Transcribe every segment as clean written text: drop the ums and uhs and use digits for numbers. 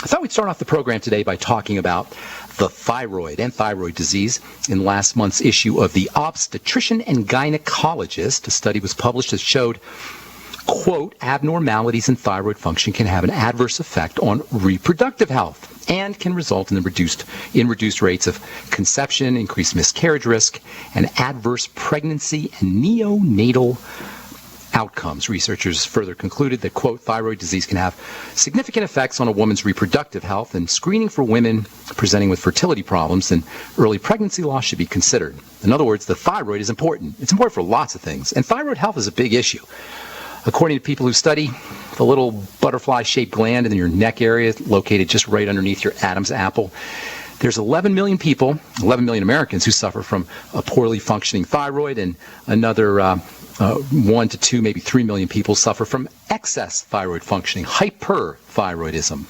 I thought we'd start off the program today by talking about the thyroid and thyroid disease. In last month's issue of the Obstetrician and Gynecologist, a study was published that showed, quote, abnormalities in thyroid function can have an adverse effect on reproductive health and can result in reduced rates of conception, increased miscarriage risk, and adverse pregnancy and neonatal outcomes. Researchers further concluded that, quote, thyroid disease can have significant effects on a woman's reproductive health, and screening for women presenting with fertility problems and early pregnancy loss should be considered. In other words, the thyroid is important. It's important for lots of things, and thyroid health is a big issue. According to people who study the little butterfly-shaped gland in your neck area, located just right underneath your Adam's apple, there's 11 million people, 11 million Americans who suffer from a poorly functioning thyroid, and another 1 to 2, maybe 3 million people suffer from excess thyroid functioning, hyperthyroidism.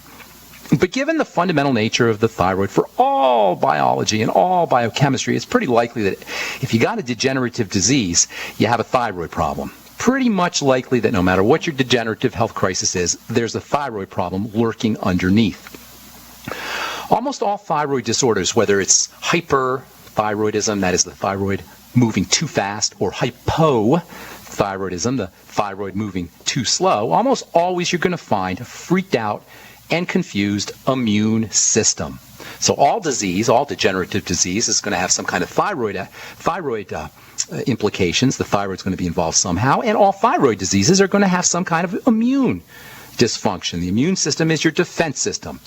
But given the fundamental nature of the thyroid for all biology and all biochemistry, it's pretty likely that if you got a degenerative disease, you have a thyroid problem. Pretty much likely that no matter what your degenerative health crisis is, there's a thyroid problem lurking underneath. Almost all thyroid disorders, whether it's hyperthyroidism, that is the thyroid moving too fast, or hypothyroidism, the thyroid moving too slow, almost always you're going to find a freaked out and confused immune system. So all disease, all degenerative disease is going to have some kind of thyroid implications. The thyroid's going to be involved somehow, and all thyroid diseases are going to have some kind of immune dysfunction. The immune system is your defense system.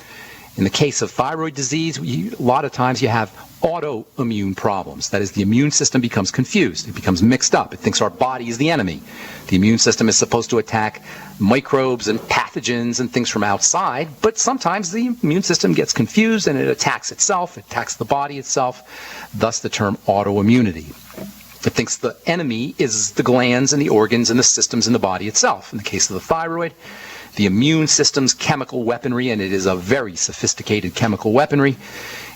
In the case of thyroid disease, a lot of times you have autoimmune problems. That is, the immune system becomes confused. It becomes mixed up. It thinks our body is the enemy. The immune system is supposed to attack microbes and pathogens and things from outside, but sometimes the immune system gets confused and it attacks itself, it attacks the body itself, thus the term autoimmunity. It thinks the enemy is the glands and the organs and the systems in the body itself. In the case of the thyroid, the immune system's chemical weaponry, and it is a very sophisticated chemical weaponry.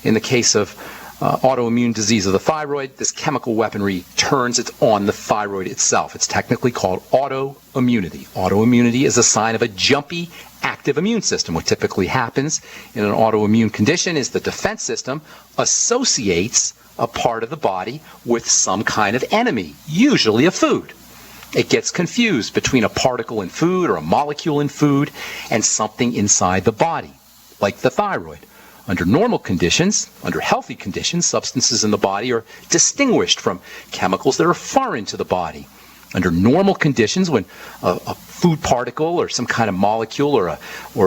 In the case of autoimmune disease of the thyroid, this chemical weaponry turns it on the thyroid itself. It's technically called autoimmunity. Autoimmunity is a sign of a jumpy, active immune system. What typically happens in an autoimmune condition is the defense system associates a part of the body with some kind of enemy, usually a food. It gets confused between a particle in food or a molecule in food and something inside the body, like the thyroid. Under normal conditions, under healthy conditions, substances in the body are distinguished from chemicals that are foreign to the body. Under normal conditions, when a food particle or some kind of molecule or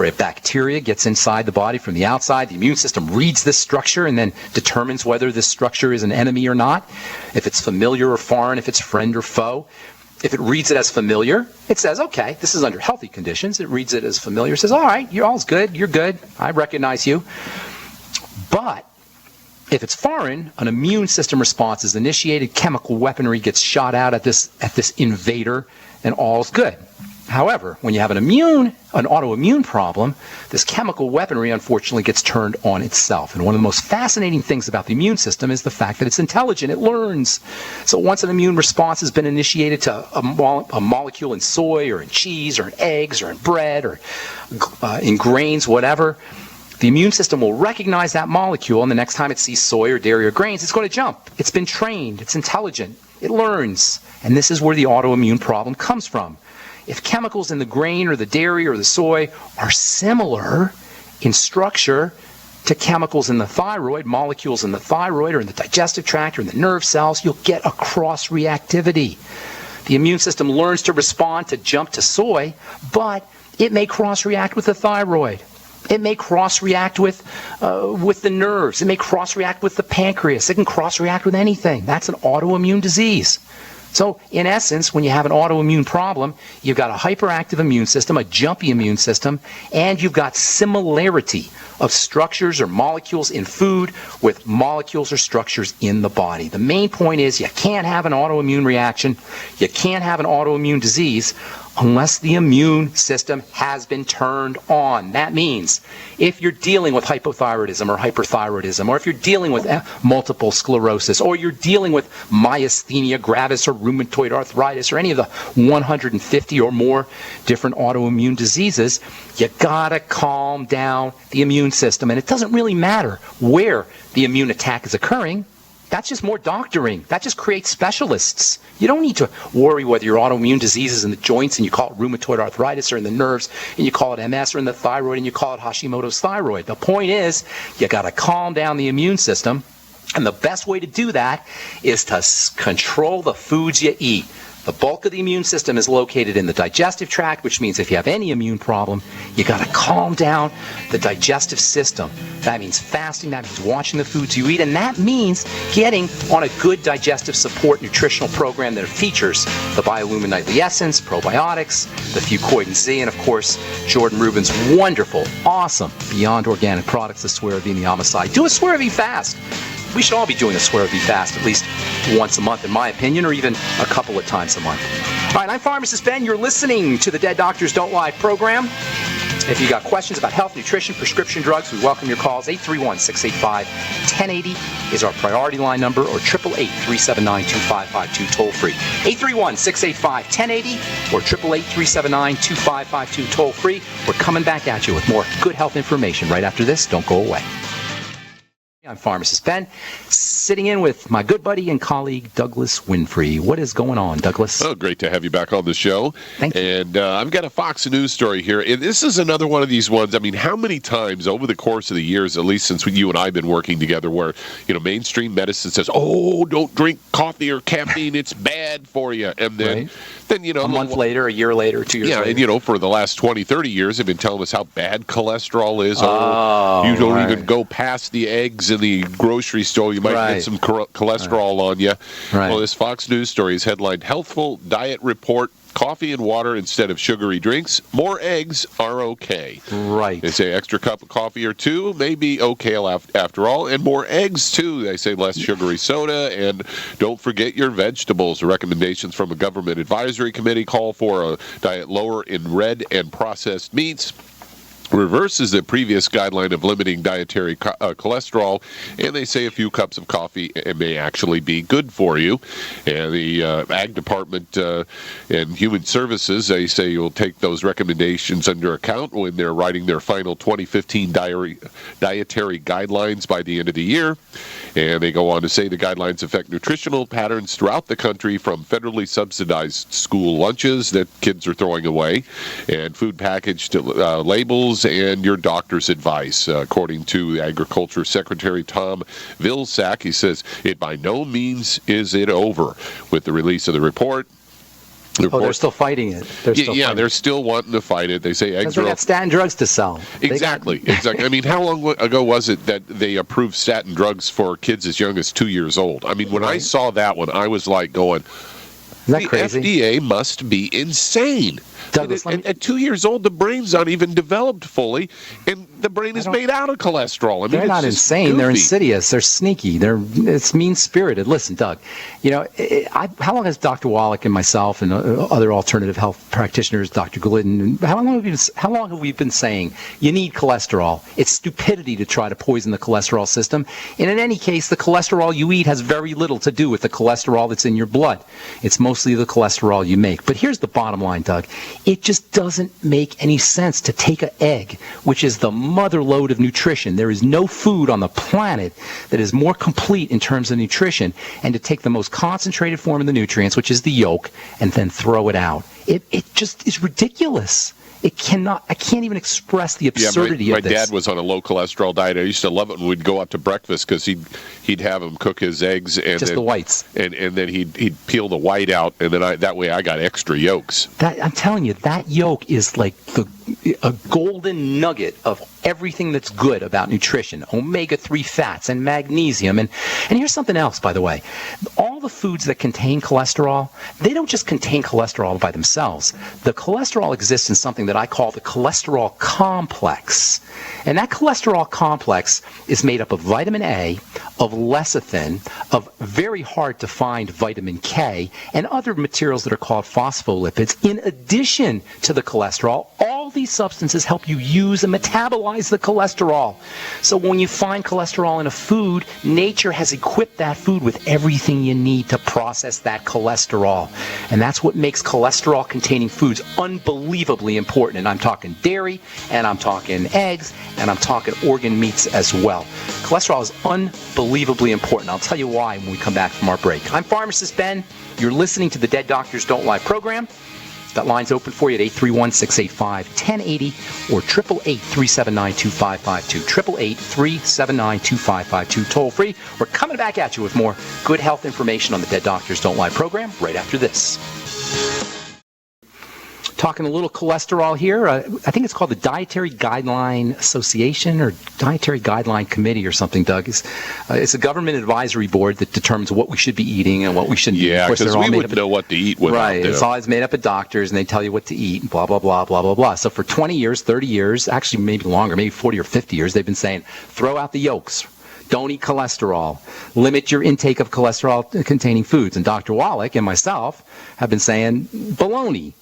a bacteria gets inside the body from the outside, the immune system reads this structure and then determines whether this structure is an enemy or not, if it's familiar or foreign, if it's friend or foe. If it reads it as familiar, it says, okay, this is under healthy conditions. It reads it as familiar. It says, all right, you're all's good. You're good. I recognize you. But if it's foreign, an immune system response is initiated. Chemical weaponry gets shot out at this invader, and all's good. However, when you have an autoimmune problem, this chemical weaponry unfortunately gets turned on itself. And one of the most fascinating things about the immune system is the fact that it's intelligent. It learns. So once an immune response has been initiated to a molecule in soy or in cheese or in eggs or in bread or in grains, whatever, the immune system will recognize that molecule, and the next time it sees soy or dairy or grains, it's going to jump. It's been trained. It's intelligent. It learns. And this is where the autoimmune problem comes from. If chemicals in the grain or the dairy or the soy are similar in structure to chemicals in the thyroid, molecules in the thyroid or in the digestive tract or in the nerve cells, you'll get a cross-reactivity. The immune system learns to respond to jump to soy, but it may cross-react with the thyroid. It may cross-react with the nerves. It may cross-react with the pancreas. It can cross-react with anything. That's an autoimmune disease. So, in essence, when you have an autoimmune problem, you've got a hyperactive immune system, a jumpy immune system, and you've got similarity of structures or molecules in food with molecules or structures in the body. The main point is you can't have an autoimmune reaction, you can't have an autoimmune disease unless the immune system has been turned on. That means if you're dealing with hypothyroidism or hyperthyroidism, or if you're dealing with multiple sclerosis, or you're dealing with myasthenia gravis or rheumatoid arthritis, or any of the 150 or more different autoimmune diseases, you gotta calm down the immune system. And it doesn't really matter where the immune attack is occurring. That's just more doctoring. That just creates specialists. You don't need to worry whether your autoimmune disease is in the joints and you call it rheumatoid arthritis, or in the nerves and you call it MS, or in the thyroid and you call it Hashimoto's thyroid. The point is, you got to calm down the immune system. And the best way to do that is to control the foods you eat. The bulk of the immune system is located in the digestive tract, which means if you have any immune problem, you got to calm down the digestive system. That means fasting, that means watching the foods you eat, and that means getting on a good digestive support nutritional program that features the Biolumin Nightly Essence, probiotics, the Fucoid and Z, and of course, Jordan Rubin's wonderful, awesome, beyond organic products, the Swerovie and the Omicide. Do a Swerovie fast. We should all be doing a Swerovie fast at least once a month, in my opinion, or even a couple of times a month. All right, I'm Pharmacist Ben. You're listening to the Dead Doctors Don't Lie program. If you got questions about health, nutrition, prescription drugs, we welcome your calls. 831-685-1080 is our priority line number, or 888-379-2552 toll free. 831-685-1080 or 888-379-2552 toll free. We're coming back at you with more good health information right after this. Don't go away. I'm Pharmacist Ben, sitting in with my good buddy and colleague, Douglas Winfrey. What is going on, Douglas? Oh, great to have you back on the show. Thank you. And I've got a Fox News story here. And this is another one of these ones. I mean, how many times over the course of the years, at least since you and I have been working together, where, mainstream medicine says, oh, don't drink coffee or caffeine, it's bad for you. And then, a month later, a year later, 2 years later. Yeah, and, for the last 20, 30 years, they've been telling us how bad cholesterol is. You don't even go past the eggs in the grocery store. You might get some cholesterol on you. Well, this Fox News story is headlined, Healthful Diet Report, Coffee and water instead of sugary drinks. More eggs are okay. Right. They say extra cup of coffee or two may be okay after all. And more eggs, too. They say less sugary soda. And don't forget your vegetables. The recommendations from a government advisory committee call for a diet lower in red and processed meats. Reverses the previous guideline of limiting dietary cholesterol, and they say a few cups of coffee may actually be good for you. And the Ag Department and Human Services, they say you'll take those recommendations under account when they're writing their final 2015 dietary guidelines by the end of the year. And they go on to say the guidelines affect nutritional patterns throughout the country, from federally subsidized school lunches that kids are throwing away, and food packaged labels, and your doctor's advice. According to Agriculture Secretary Tom Vilsack, he says, it by no means is it over. With the release of the report, they're still fighting it. They're still wanting to fight it. They say eggs they got statin drugs to sell. Exactly. I mean, how long ago was it that they approved statin drugs for kids as young as 2 years old? I mean, when I saw that one, I was like going, isn't that crazy? The FDA must be insane. Douglas, at 2 years old, the brain's not even developed fully, and the brain is made out of cholesterol. I mean, they're not insane. Goofy. They're insidious. They're sneaky. It's mean-spirited. Listen, Doug, how long has Dr. Wallach and myself and other alternative health practitioners, Dr. Glidden, how long have we been saying you need cholesterol? It's stupidity to try to poison the cholesterol system. And in any case, the cholesterol you eat has very little to do with the cholesterol that's in your blood. It's mostly the cholesterol you make. But here's the bottom line, Doug. It just doesn't make any sense to take an egg, which is the mother lode of nutrition. There is no food on the planet that is more complete in terms of nutrition, and to take the most concentrated form of the nutrients, which is the yolk, and then throw it out. It just is ridiculous. I can't even express the absurdity of this. My dad was on a low cholesterol diet. I used to love it when we'd go out to breakfast, because he'd have him cook his eggs, and just the whites, and then he'd peel the white out, and then that way I got extra yolks. I'm telling you, that yolk is like a golden nugget of everything that's good about nutrition: omega-3 fats and magnesium, and here's something else, by the way. All the foods that contain cholesterol, they don't just contain cholesterol by themselves. The cholesterol exists in something that I call the cholesterol complex. And that cholesterol complex is made up of vitamin A, of lecithin, of very hard to find vitamin K, and other materials that are called phospholipids. In addition to the cholesterol, all these substances help you use and metabolize the cholesterol. So when you find cholesterol in a food, nature has equipped that food with everything you need to process that cholesterol. And that's what makes cholesterol-containing foods unbelievably important. And I'm talking dairy, and I'm talking eggs, and I'm talking organ meats as well. Cholesterol is unbelievably important. I'll tell you why when we come back from our break. I'm Pharmacist Ben. You're listening to the Dead Doctors Don't Lie program. Got lines open for you at 831-685-1080 or 888-379-2552. 888-379-2552. Toll free. We're coming back at you with more good health information on the Dead Doctors Don't Lie program right after this. Talking a little cholesterol here. I think it's called the Dietary Guideline Association or Dietary Guideline Committee or something, Doug. It's a government advisory board that determines what we should be eating and what we shouldn't eat. Yeah, because we wouldn't know what to eat without Right, them. it's always made up of doctors, and they tell you what to eat, blah, blah, blah, blah, blah, blah. So for 20 years, 30 years, actually maybe longer, maybe 40 or 50 years, they've been saying, throw out the yolks. Don't eat cholesterol. Limit your intake of cholesterol-containing foods. And Dr. Wallach and myself have been saying, baloney.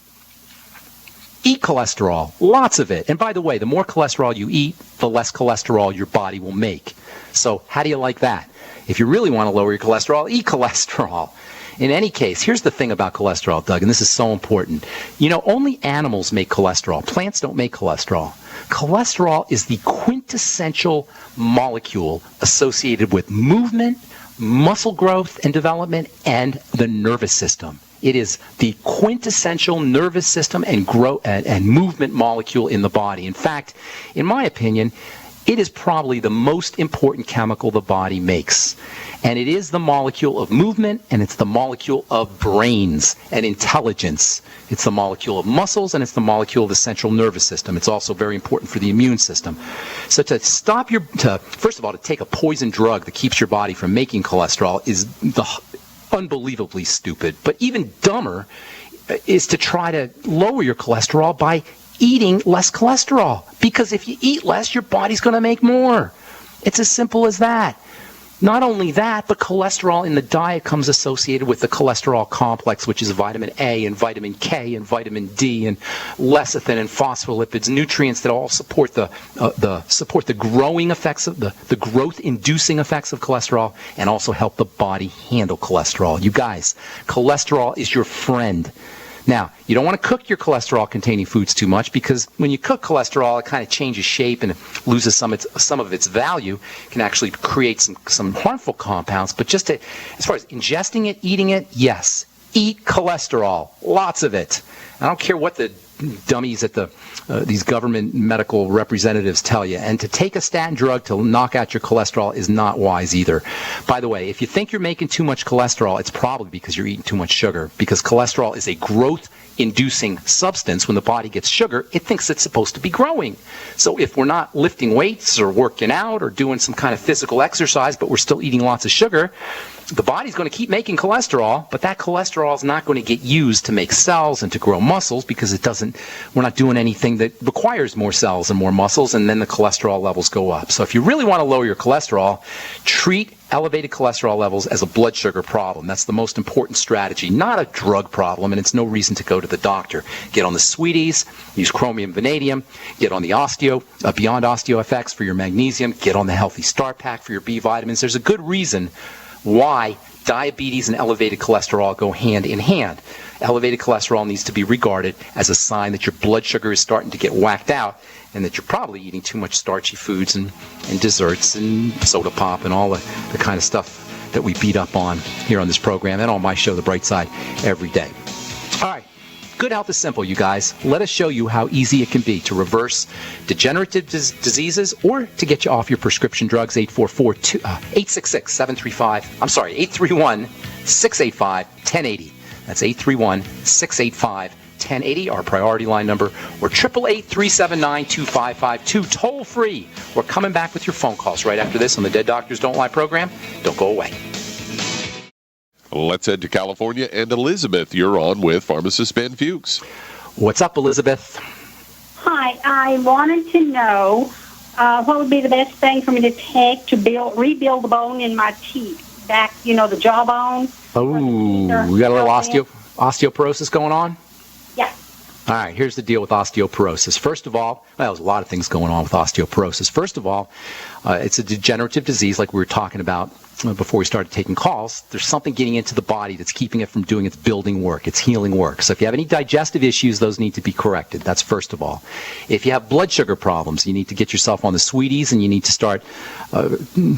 Eat cholesterol, lots of it. And by the way, the more cholesterol you eat, the less cholesterol your body will make. So how do you like that? If you really want to lower your cholesterol, eat cholesterol. In any case, here's the thing about cholesterol, Doug, and this is so important. You know, only animals make cholesterol. Plants don't make cholesterol. Cholesterol is the quintessential molecule associated with movement, muscle growth and development, and the nervous system. It is the quintessential nervous system and movement molecule in the body. In fact, in my opinion, it is probably the most important chemical the body makes. And it is the molecule of movement, and it's the molecule of brains and intelligence. It's the molecule of muscles, and it's the molecule of the central nervous system. It's also very important for the immune system. So first of all, to take a poison drug that keeps your body from making cholesterol is unbelievably stupid. But even dumber is to try to lower your cholesterol by eating less cholesterol. Because if you eat less, your body's going to make more. It's as simple as that. Not only that, but cholesterol in the diet comes associated with the cholesterol complex, which is vitamin A and vitamin K and vitamin D and lecithin and phospholipids, nutrients that all support the growing effects of the growth-inducing effects of cholesterol and also help the body handle cholesterol. You guys, cholesterol is your friend. Now, you don't want to cook your cholesterol-containing foods too much because when you cook cholesterol, it kind of changes shape and loses some of its value. It can actually create some harmful compounds. But as far as ingesting it, eating it, yes. Eat cholesterol. Lots of it. I don't care what the dummies at these government medical representatives tell you. And to take a statin drug to knock out your cholesterol is not wise either. By the way, if you think you're making too much cholesterol, it's probably because you're eating too much sugar. Because cholesterol is a growth-inducing substance. When the body gets sugar, it thinks it's supposed to be growing. So if we're not lifting weights or working out or doing some kind of physical exercise, but we're still eating lots of sugar, the body's going to keep making cholesterol, but that cholesterol is not going to get used to make cells and to grow muscles because we're not doing anything that requires more cells and more muscles, and then the cholesterol levels go up. So if you really want to lower your cholesterol, treat elevated cholesterol levels as a blood sugar problem. That's the most important strategy, not a drug problem, and it's no reason to go to the doctor. Get on the sweeties, use chromium vanadium, get on the Beyond Osteo FX for your magnesium, get on the Healthy Start Pack for your B vitamins. There's a good reason why diabetes and elevated cholesterol go hand in hand. Elevated cholesterol needs to be regarded as a sign that your blood sugar is starting to get whacked out and that you're probably eating too much starchy foods and desserts and soda pop and all the kind of stuff that we beat up on here on this program and on my show, The Bright Side, every day. All right. Good health is simple, you guys. Let us show you how easy it can be to reverse degenerative diseases or to get you off your prescription drugs. 831-685-1080. That's 831-685-1080, our priority line number, or 888-379-2552, toll free. We're coming back with your phone calls right after this on the Dead Doctors Don't Lie program. Don't go away. Let's head to California. And Elizabeth, you're on with Pharmacist Ben Fuchs. What's up, Elizabeth? Hi, I wanted to know what would be the best thing for me to take to rebuild the bone in my teeth. Back, the jawbone. Oh, we got a little osteoporosis going on? Yeah. All right, here's the deal with osteoporosis. First of all, there's a lot of things going on with osteoporosis. First of all, it's a degenerative disease like we were talking about before we started taking calls. There's something getting into the body that's keeping it from doing its building work, its healing work. So if you have any digestive issues, those need to be corrected. That's first of all. If you have blood sugar problems, you need to get yourself on the sweeties, and you need to start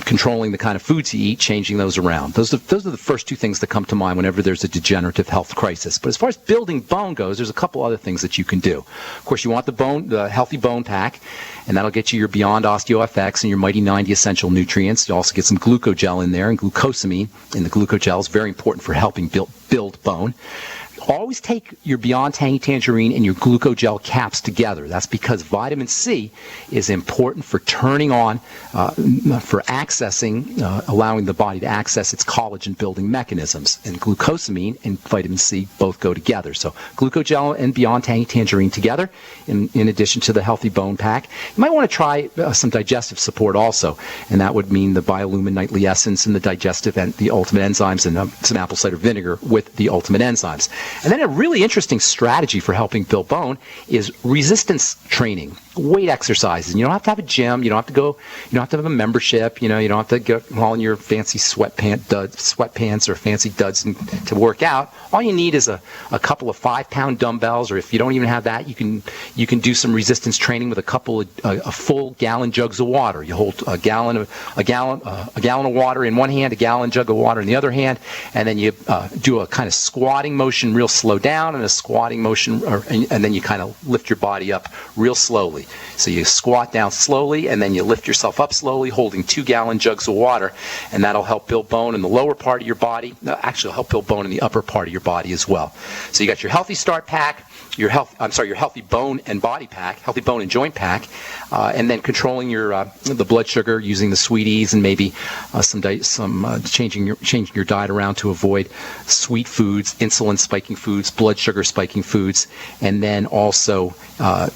controlling the kind of foods you eat, changing those around. Those are the first two things that come to mind whenever there's a degenerative health crisis. But as far as building bone goes, there's a couple other things that you can do. Of course, you want the healthy bone pack, and that'll get you your Beyond OsteoFX and your Mighty 90 essential nutrients. You also get some glucogel in there, and glucosamine in the glucogel is very important for helping build bone. Always take your Beyond Tangy Tangerine and your glucogel caps together. That's because vitamin C is important for turning on, for accessing, allowing the body to access its collagen building mechanisms. And glucosamine and vitamin C both go together. So glucogel and Beyond Tangy Tangerine together, in addition to the healthy bone pack. You might want to try some digestive support also, and that would mean the Biolumin Nightly Essence and the digestive and the Ultimate Enzymes, and some apple cider vinegar with the Ultimate Enzymes. And then a really interesting strategy for helping build bone is resistance training, weight exercises. You don't have to have a gym. You don't have to have a membership. You don't have to go all in your fancy sweatpants or fancy duds to work out. All you need is a couple of 5-pound dumbbells, or if you don't even have that, you can do some resistance training with a full gallon jugs of water. You hold a gallon of water in one hand, a gallon jug of water in the other hand, and then you do a kind of squatting motion real slow down, and a squatting motion, and then you kind of lift your body up real slowly. So you squat down slowly, and then you lift yourself up slowly, holding 2-gallon jugs of water, and that'll help build bone in the lower part of your body. Actually, it'll help build bone in the upper part of your body as well. So you got your Healthy Start pack, your healthy bone and body pack, healthy bone and joint pack, and then controlling the blood sugar using the sweeties, and maybe changing your diet around to avoid sweet foods, insulin spiking foods, blood sugar spiking foods, and then also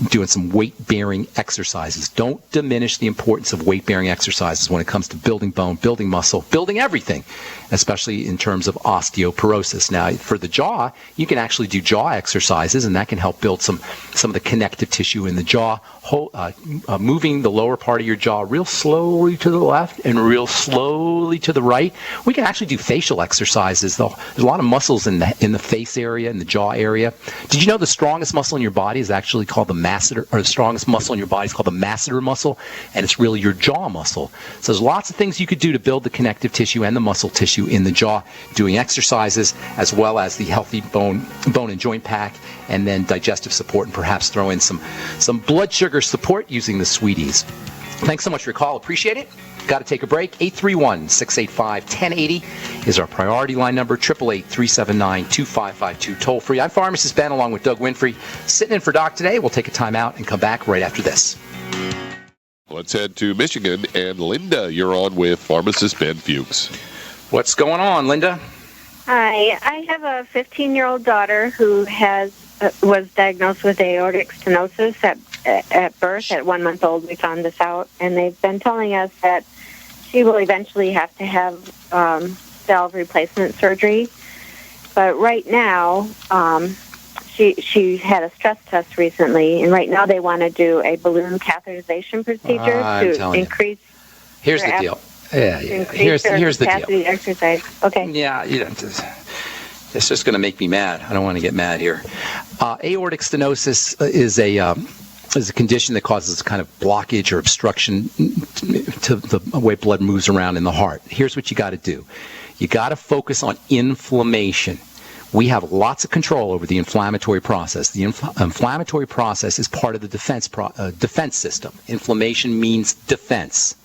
doing some weight-bearing exercises. Don't diminish the importance of weight-bearing exercises when it comes to building bone, building muscle, building everything, especially in terms of osteoporosis. Now, for the jaw, you can actually do jaw exercises, and that can help build some of the connective tissue in the jaw, moving the lower part of your jaw real slowly to the left and real slowly to the right. We can actually do facial exercises, though. There's a lot of muscles in the face area, in the jaw area. Did you know the strongest muscle in your body is actually called the masseter, or the strongest muscle in your body is called the masseter muscle, and it's really your jaw muscle. So there's lots of things you could do to build the connective tissue and the muscle tissue in the jaw, doing exercises as well as the healthy bone and joint pack, and then digestive support, and perhaps throw in some blood sugar support using the sweeties. Thanks so much for your call. Appreciate it. Got to take a break. 831-685-1080 is our priority line number. 888-379-2552. Toll free. I'm Pharmacist Ben along with Doug Winfrey. Sitting in for Doc today. We'll take a time out and come back right after this. Let's head to Michigan. And Linda, you're on with Pharmacist Ben Fuchs. What's going on, Linda? Hi. I have a 15-year-old daughter who was diagnosed with aortic stenosis at birth. At 1 month old, we found this out, and they've been telling us that she will eventually have to have valve replacement surgery. But right now, she had a stress test recently, and right now they want to do a balloon catheterization procedure to increase. Here's the deal. Yeah. Here's the deal. Exercise. Okay. Yeah. It's just going to make me mad. I don't want to get mad here. Aortic stenosis is a condition that causes kind of blockage or obstruction to the way blood moves around in the heart. Here's what you got to do. You got to focus on inflammation. We have lots of control over the inflammatory process. The inflammatory process is part of the defense system. Inflammation means defense.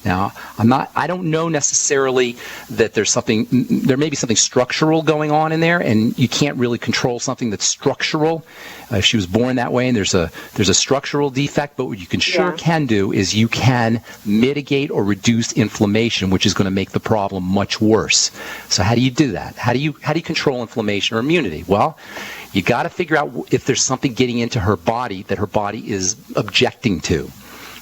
Now, I don't know necessarily that there may be something structural going on in there, and you can't really control something that's structural. If she was born that way and there's a structural defect, but what you can do is you can mitigate or reduce inflammation, which is going to make the problem much worse. So how do you do that? How do you control inflammation or immunity? Well, you got to figure out if there's something getting into her body that her body is objecting to.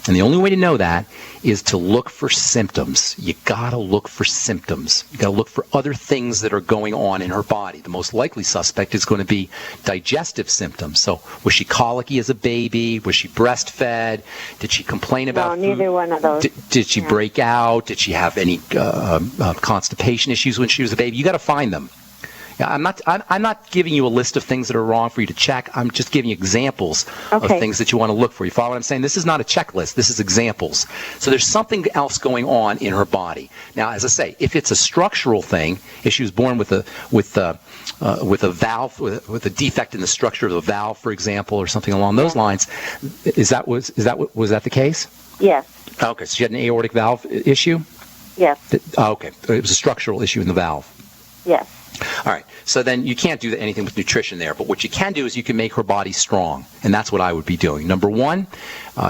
And the only way to know that is to look for symptoms. You got to look for symptoms. You got to look for other things that are going on in her body. The most likely suspect is going to be digestive symptoms. So was she colicky as a baby? Was she breastfed? Did she complain about food? Neither one of those. Did she break out? Did she have any constipation issues when she was a baby? You got to find them. I'm not giving you a list of things that are wrong for you to check. I'm just giving you examples of things that you want to look for. You follow what I'm saying? This is not a checklist. This is examples. So there's something else going on in her body. Now, as I say, if it's a structural thing, if she was born with a valve, with a defect in the structure of the valve, for example, or something along those lines, was that the case? Yes. Okay, so she had an aortic valve issue? Yes. Okay, it was a structural issue in the valve. Yes. All right, so then you can't do anything with nutrition there, but what you can do is you can make her body strong, and that's what I would be doing. Number one,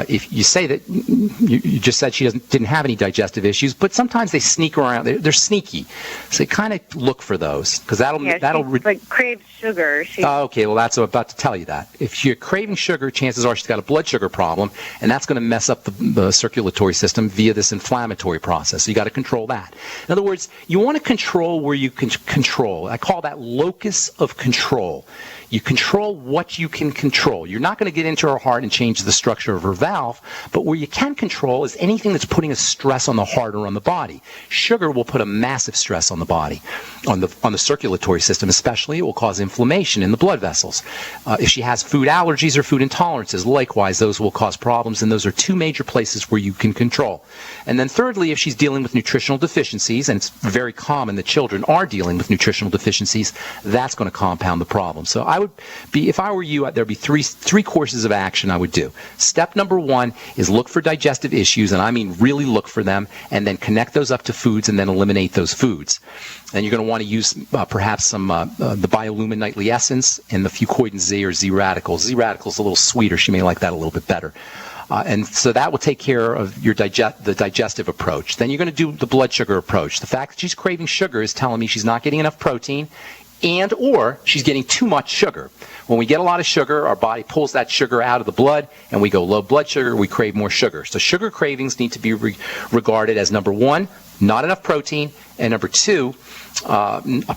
if you say that you just said she didn't have any digestive issues, but sometimes they sneak around. They're sneaky, so you kind of look for those because that'll craves sugar. Okay, well that's what I'm about to tell you that. If you're craving sugar, chances are she's got a blood sugar problem, and that's going to mess up the circulatory system via this inflammatory process. So you got to control that. In other words, you want to control where you can control. I call that locus of control. You control what you can control. You're not going to get into her heart and change the structure of her valve, but where you can control is anything that's putting a stress on the heart or on the body. Sugar will put a massive stress on the body, on the circulatory system especially. It will cause inflammation in the blood vessels. If she has food allergies or food intolerances, likewise, those will cause problems, and those are two major places where you can control. And then thirdly, if she's dealing with nutritional deficiencies, and it's very common that children are dealing with nutritional deficiencies, that's going to compound the problem. So I would be, if I were you, there'd be three courses of action I would do. Step number one is look for digestive issues, and I mean really look for them, and then connect those up to foods and then eliminate those foods. And you're going to want to use perhaps some the Biolumin Nightly Essence and the Fucoid Z or Z Radical. Z Radical is a little sweeter. She may like that a little bit better. And so that will take care of your the digestive approach. Then you're going to do the blood sugar approach. The fact that she's craving sugar is telling me she's not getting enough protein, and or she's getting too much sugar. When we get a lot of sugar, our body pulls that sugar out of the blood, and we go low blood sugar, we crave more sugar. So sugar cravings need to be regarded as, number one, not enough protein, and number two,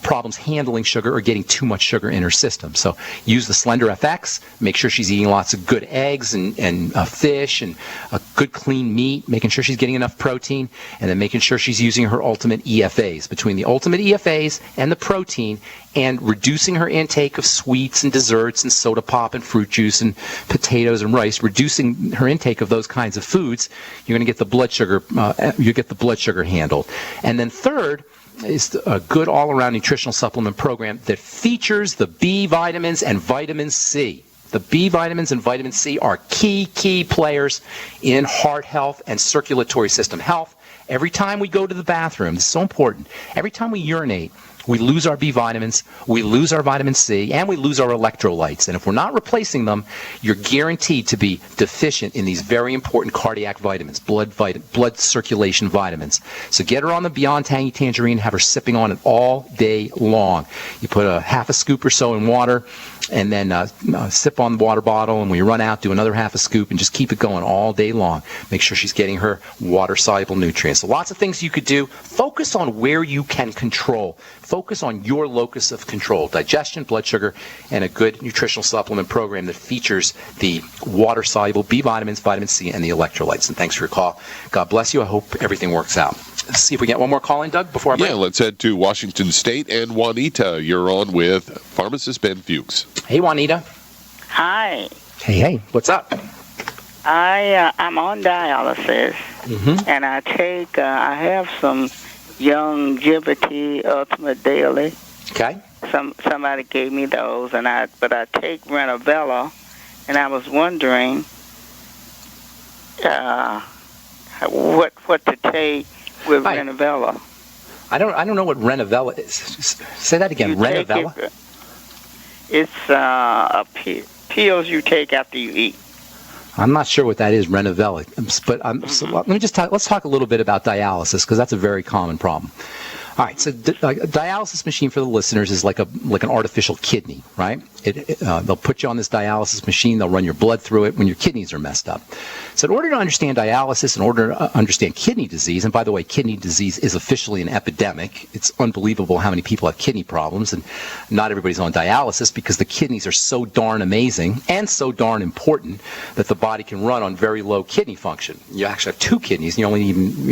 problems handling sugar or getting too much sugar in her system. So use the Slender FX, make sure she's eating lots of good eggs and fish and good clean meat, making sure she's getting enough protein, and then making sure she's using her Ultimate EFAs. Between the Ultimate EFAs and the protein, and reducing her intake of sweets and desserts and soda pop and fruit juice and potatoes and rice, reducing her intake of those kinds of foods, you're going to get the blood sugar handled. And then third is a good all-around nutritional supplement program that features the B vitamins and vitamin C. The B vitamins and vitamin C are key players in heart health and circulatory system health. Every time we go to the bathroom, this is so important, every time we urinate, we lose our B vitamins, we lose our vitamin C, and we lose our electrolytes. And if we're not replacing them, you're guaranteed to be deficient in these very important cardiac vitamins, blood circulation vitamins. So get her on the Beyond Tangy Tangerine, have her sipping on it all day long. You put a half a scoop or so in water, and then sip on the water bottle, and when you run out, do another half a scoop, and just keep it going all day long. Make sure she's getting her water-soluble nutrients. So lots of things you could do. Focus on where you can control. Focus on your locus of control, digestion, blood sugar, and a good nutritional supplement program that features the water-soluble B vitamins, vitamin C, and the electrolytes. And thanks for your call. God bless you. I hope everything works out. Let's see if we get one more call in, Doug, before I break. Yeah, let's head to Washington State. And Juanita, you're on with Pharmacist Ben Fuchs. Hey, Juanita. Hi. Hey, what's up? I'm on dialysis, and I have some Longevity Ultimate Daily. Okay. Somebody gave me those, but I take Renovella, and I was wondering what to take with Renavella. I don't know what Renavella is. Say that again. Renavella. It's pills you take after you eat. I'm not sure what that is, Renavella. But so let me let's talk a little bit about dialysis, because that's a very common problem. All right, so a dialysis machine for the listeners is like an artificial kidney, right? They'll put you on this dialysis machine. They'll run your blood through it when your kidneys are messed up. So in order to understand dialysis, in order to understand kidney disease, and by the way, kidney disease is officially an epidemic. It's unbelievable how many people have kidney problems, and not everybody's on dialysis because the kidneys are so darn amazing and so darn important that the body can run on very low kidney function. You actually have two kidneys, and you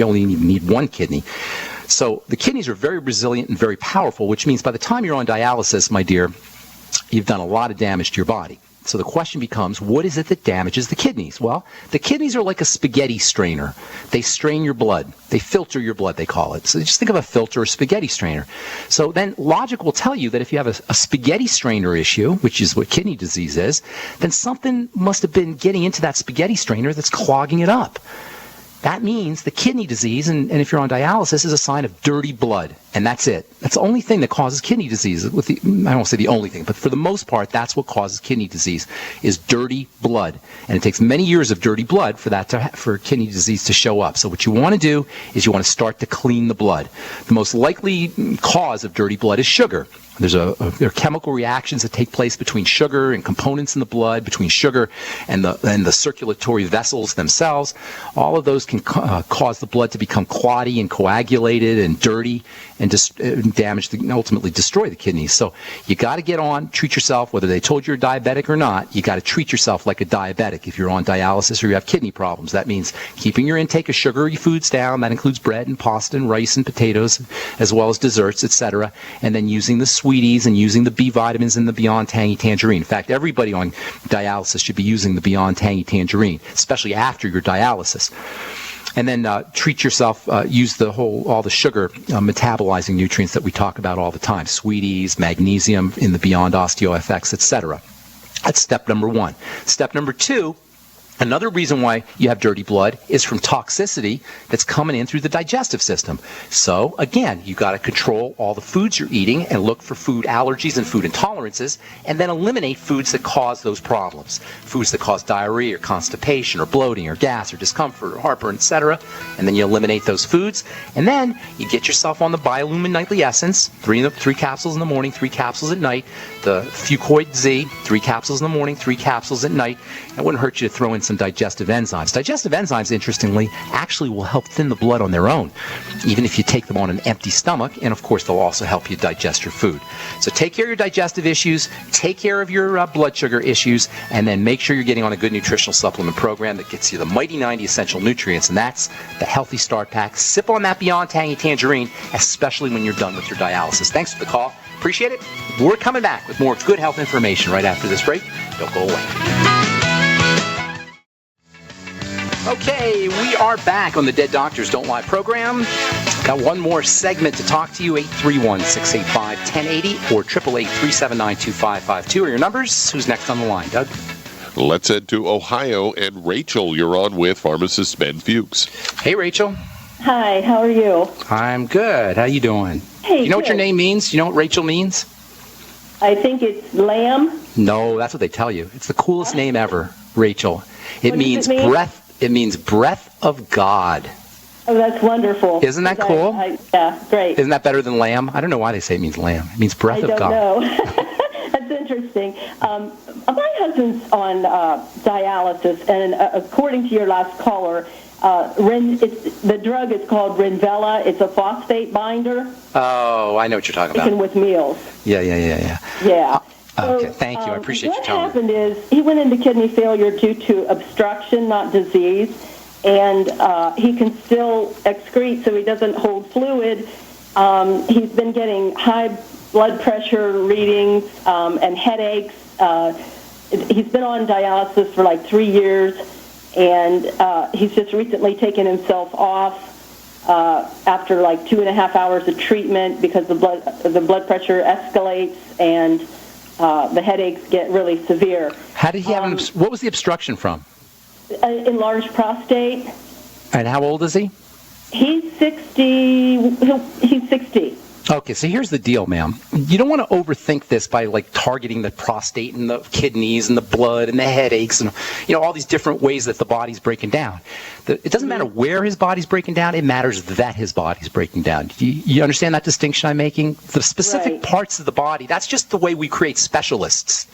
only even need one kidney. So the kidneys are very resilient and very powerful, which means by the time you're on dialysis, my dear, you've done a lot of damage to your body. So the question becomes, what is it that damages the kidneys? Well, the kidneys are like a spaghetti strainer. They strain your blood. They filter your blood, they call it. So just think of a filter or spaghetti strainer. So then logic will tell you that if you have a spaghetti strainer issue, which is what kidney disease is, then something must have been getting into that spaghetti strainer that's clogging it up. That means the kidney disease, and if you're on dialysis, is a sign of dirty blood, and that's it. That's the only thing that causes kidney disease. I don't say the only thing, but for the most part, that's what causes kidney disease, is dirty blood. And it takes many years of dirty blood for kidney disease to show up. So what you want to do is you want to start to clean the blood. The most likely cause of dirty blood is sugar. There are chemical reactions that take place between sugar and components in the blood, between sugar and the circulatory vessels themselves. All of those can cause the blood to become clotty and coagulated and dirty and damage and ultimately destroy the kidneys. So you got to get on, treat yourself, whether they told you're diabetic or not. You got to treat yourself like a diabetic if you're on dialysis or you have kidney problems. That means keeping your intake of sugary foods down. That includes bread and pasta and rice and potatoes, as well as desserts, etc. And then using the sweeties and using the B vitamins and the Beyond Tangy Tangerine. In fact, everybody on dialysis should be using the Beyond Tangy Tangerine, especially after your dialysis. And then treat yourself, use all the sugar metabolizing nutrients that we talk about all the time, sweeties, magnesium in the Beyond OsteoFX, etc. That's step number one. Step number two, another reason why you have dirty blood is from toxicity that's coming in through the digestive system. So, again, you got to control all the foods you're eating and look for food allergies and food intolerances, and then eliminate foods that cause those problems. Foods that cause diarrhea or constipation or bloating or gas or discomfort or heartburn, etc. And then you eliminate those foods. And then you get yourself on the Biolumin Nightly Essence, 3 capsules in the morning, 3 capsules at night. The Fucoid Z, 3 capsules in the morning, 3 capsules at night. It wouldn't hurt you to throw in some digestive enzymes. Digestive enzymes, interestingly, actually will help thin the blood on their own, even if you take them on an empty stomach, and of course they'll also help you digest your food. So take care of your digestive issues, take care of your blood sugar issues, and then make sure you're getting on a good nutritional supplement program that gets you the Mighty 90 essential nutrients, and that's the Healthy Start Pack. Sip on that Beyond Tangy Tangerine, especially when you're done with your dialysis. Thanks for the call. Appreciate it. We're coming back with more good health information right after this break. Don't go away. Okay, we are back on the Dead Doctors Don't Lie program. Got one more segment to talk to you, 831-685-1080 or 888-379-2552 are your numbers. Who's next on the line, Doug? Let's head to Ohio, and Rachel, you're on with Pharmacist Ben Fuchs. Hey, Rachel. Hi, how are you? I'm good. How you doing? Hey, you know what your name means? You know what Rachel means? I think it's lamb. No, that's what they tell you. It's the coolest name ever, Rachel. It means mean? breath. It means breath of God. Oh, that's wonderful. Isn't that cool? Yeah, great. Isn't that better than lamb? I don't know why they say it means lamb. It means breath of God. I don't know. That's interesting. My husband's on dialysis, and according to your last caller, the drug is called Renavella. It's a phosphate binder. Oh, I know what you're talking about. Taken with meals. Yeah. Yeah. Okay, thank you. I appreciate you telling me. What happened is he went into kidney failure due to obstruction, not disease, and he can still excrete, so he doesn't hold fluid. He's been getting high blood pressure readings and headaches. He's been on dialysis for like 3 years, and he's just recently taken himself off after like 2.5 hours of treatment because the blood pressure escalates and the headaches get really severe. How did he have what was the obstruction from? Enlarged prostate. And how old is he? He's 60. He's 60. Okay, so here's the deal, ma'am. You don't want to overthink this by like targeting the prostate and the kidneys and the blood and the headaches and all these different ways that the body's breaking down. It doesn't matter where his body's breaking down. It matters that his body's breaking down. You understand that distinction I'm making? The specific parts of the body, that's just the way we create specialists.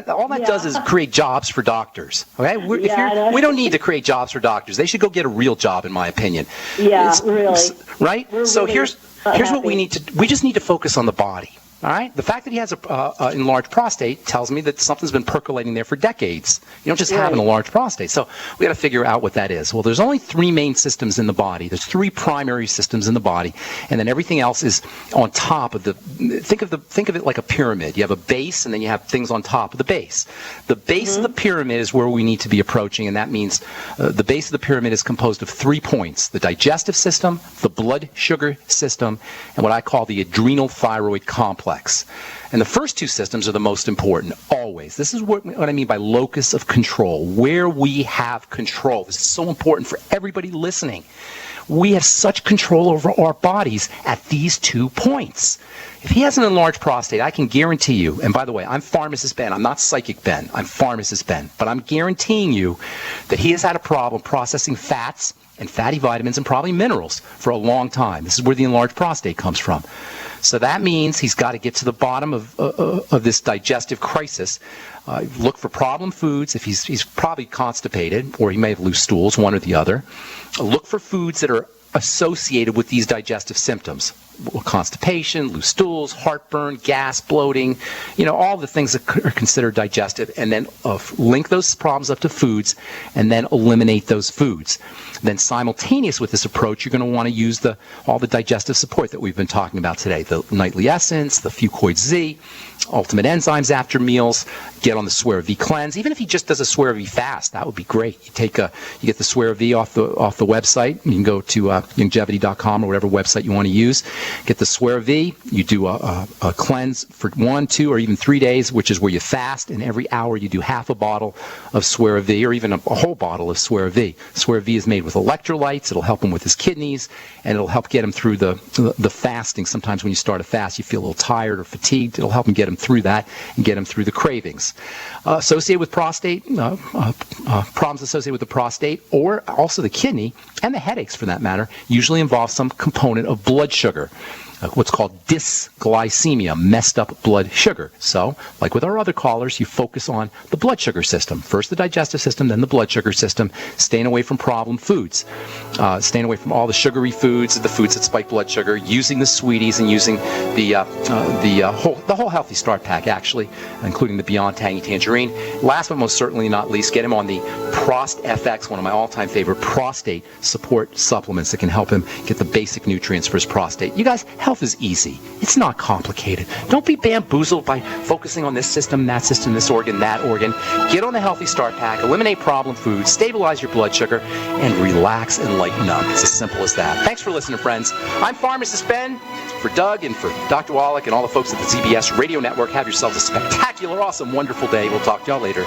All that does is create jobs for doctors. Okay, we don't need to create jobs for doctors. They should go get a real job, in my opinion. Yeah, really. Right? So here's what we need to. We just need to focus on the body. All right. The fact that he has a enlarged prostate tells me that something's been percolating there for decades. You don't just have an enlarged prostate. So we got to figure out what that is. Well, there's only three main systems in the body. There's three primary systems in the body, and then everything else is on top of the. Think of it like a pyramid. You have a base, and then you have things on top of the base. The base of the pyramid is where we need to be approaching, and that means the base of the pyramid is composed of 3 points: the digestive system, the blood sugar system, and what I call the adrenal thyroid complex. And the first two systems are the most important, always. This is what I mean by locus of control, where we have control. This is so important for everybody listening. We have such control over our bodies at these 2 points. If he has an enlarged prostate, I can guarantee you, and by the way, I'm Pharmacist Ben. I'm not Psychic Ben. I'm Pharmacist Ben. But I'm guaranteeing you that he has had a problem processing fats and fatty vitamins and probably minerals for a long time. This is where the enlarged prostate comes from. So that means he's got to get to the bottom of this digestive crisis. Look for problem foods if he's probably constipated, or he may have loose stools, one or the other. Look for foods that are associated with these digestive symptoms. Constipation, loose stools, heartburn, gas, bloating, all the things that are considered digestive, and then link those problems up to foods and then eliminate those foods. Then simultaneous with this approach, you're going to want to use all the digestive support that we've been talking about today, the nightly essence, the Fucoid Z, ultimate enzymes after meals, get on the Swear V cleanse. Even if he just does a Swear V fast, that would be great. You get the Swear V off the website. You can go to longevity.com or whatever website you want to use. Get the Swear V. You do a cleanse for 1, 2, or even 3 days, which is where you fast, and every hour you do half a bottle of Swear V, or even a whole bottle of Swear V. Swear V is made with electrolytes. It'll help him with his kidneys, and it'll help get him through the fasting. Sometimes when you start a fast, you feel a little tired or fatigued. It'll help him get him through that and get him through the cravings. Associated with prostate, problems associated with the prostate, or also the kidney, and the headaches for that matter, usually involve some component of blood sugar. What's called dysglycemia, messed up blood sugar. So, like with our other callers, you focus on the blood sugar system. First the digestive system, then the blood sugar system, staying away from problem foods, staying away from all the sugary foods, the foods that spike blood sugar, using the sweeties and using the whole Healthy Start Pack, actually, including the Beyond Tangy Tangerine. Last but most certainly not least, get him on the Prost FX, one of my all-time favorite prostate support supplements that can help him get the basic nutrients for his prostate. You guys, health is easy. It's not complicated. Don't be bamboozled by focusing on this system, this organ, that organ. Get on the Healthy Start Pack, eliminate problem foods, stabilize your blood sugar, and relax and lighten up. It's as simple as that. Thanks for listening, friends. I'm Pharmacist Ben. For Doug and for Dr. Wallach and all the folks at the ZBS Radio Network, have yourselves a spectacular, awesome, wonderful day. We'll talk to y'all later.